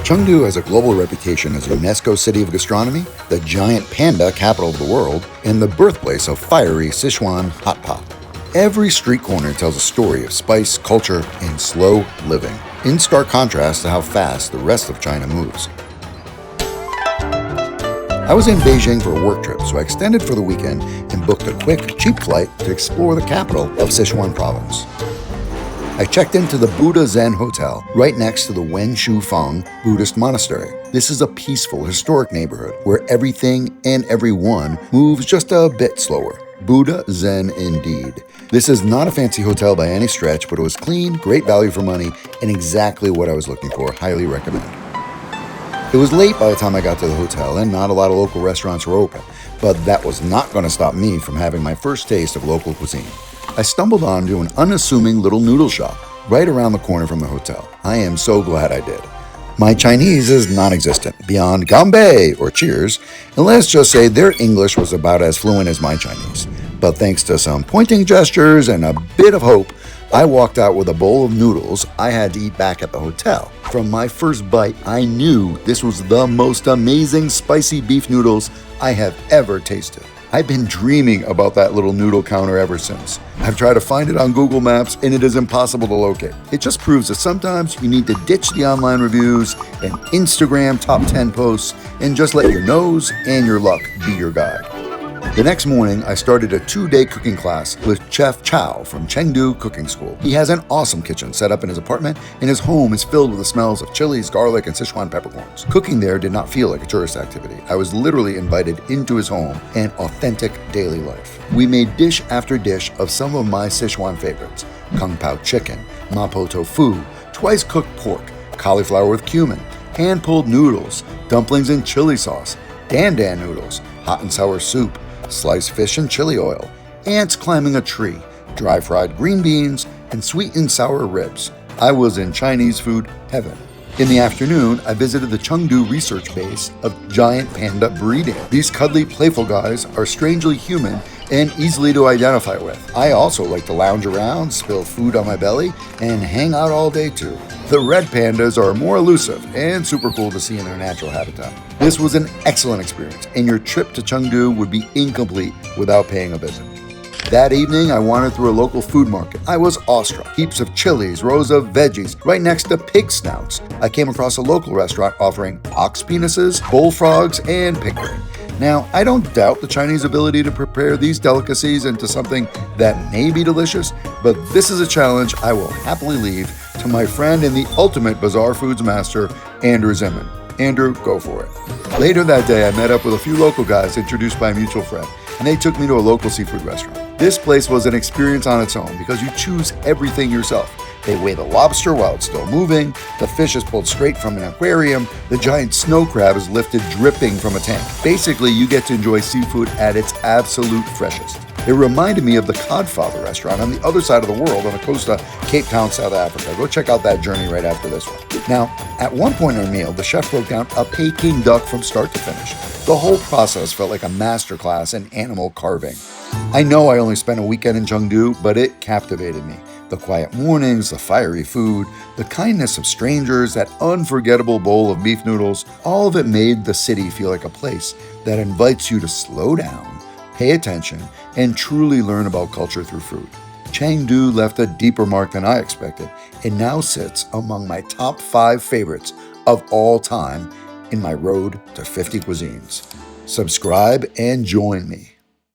Chengdu has a global reputation as UNESCO City of Gastronomy, the giant panda capital of the world, and the birthplace of fiery Sichuan hotpot. Every street corner tells a story of spice, culture, and slow living, in stark contrast to how fast the rest of China moves. I was in Beijing for a work trip, so I extended for the weekend and booked a quick, cheap flight to explore the capital of Sichuan province. I checked into the Buddha Zen Hotel right next to the Wen Shu Feng Buddhist Monastery. This is a peaceful, historic neighborhood where everything and everyone moves just a bit slower. Buddha Zen indeed. This is not a fancy hotel by any stretch, but it was clean, great value for money, and exactly what I was looking for. Highly recommend. It was late by the time I got to the hotel, and not a lot of local restaurants were open, but that was not going to stop me from having my first taste of local cuisine. I stumbled onto an unassuming little noodle shop right around the corner from the hotel. I am so glad I did. My Chinese is non-existent, beyond ganbei or cheers, and let's just say their English was about as fluent as my Chinese. But thanks to some pointing gestures and a bit of hope, I walked out with a bowl of noodles I had to eat back at the hotel. From my first bite, I knew this was the most amazing spicy beef noodles I have ever tasted. I've been dreaming about that little noodle counter ever since. I've tried to find it on Google Maps and it is impossible to locate. It just proves that sometimes you need to ditch the online reviews and Instagram top 10 posts and just let your nose and your luck be your guide. The next morning, I started a 2-day cooking class with Chef Chow from Chengdu Cooking School. He has an awesome kitchen set up in his apartment, and his home is filled with the smells of chilies, garlic, and Sichuan peppercorns. Cooking there did not feel like a tourist activity. I was literally invited into his home and authentic daily life. We made dish after dish of some of my Sichuan favorites: Kung Pao chicken, Mapo tofu, twice-cooked pork, cauliflower with cumin, hand-pulled noodles, dumplings in chili sauce, dan noodles, hot and sour soup, sliced fish and chili oil, ants climbing a tree, dry-fried green beans, and sweet and sour ribs. I was in Chinese food heaven. In the afternoon, I visited the Chengdu research base of giant panda breeding. These cuddly, playful guys are strangely human and easily to identify with. I also like to lounge around, spill food on my belly, and hang out all day too. The red pandas are more elusive and super cool to see in their natural habitat. This was an excellent experience, and your trip to Chengdu would be incomplete without paying a visit. That evening, I wandered through a local food market. I was awestruck. Heaps of chilies, rows of veggies, right next to pig snouts. I came across a local restaurant offering ox penises, bullfrogs, and pig brain. Now, I don't doubt the Chinese ability to prepare these delicacies into something that may be delicious, but this is a challenge I will happily leave to my friend and the ultimate bizarre foods master, Andrew Zimmern. Andrew, go for it. Later that day, I met up with a few local guys introduced by a mutual friend, and they took me to a local seafood restaurant. This place was an experience on its own because you choose everything yourself. They weigh the lobster while it's still moving, the fish is pulled straight from an aquarium, the giant snow crab is lifted dripping from a tank. Basically, you get to enjoy seafood at its absolute freshest. It reminded me of the Codfather restaurant on the other side of the world on the coast of Cape Town, South Africa. Go check out that journey right after this one. Now, at one point in our meal, the chef broke down a Peking duck from start to finish. The whole process felt like a masterclass in animal carving. I know I only spent a weekend in Chengdu, but it captivated me. The quiet mornings, the fiery food, the kindness of strangers, that unforgettable bowl of beef noodles, all of it made the city feel like a place that invites you to slow down, pay attention, and truly learn about culture through food. Chengdu left a deeper mark than I expected, and now sits among my top 5 favorites of all time in my road to 50 cuisines. Subscribe and join me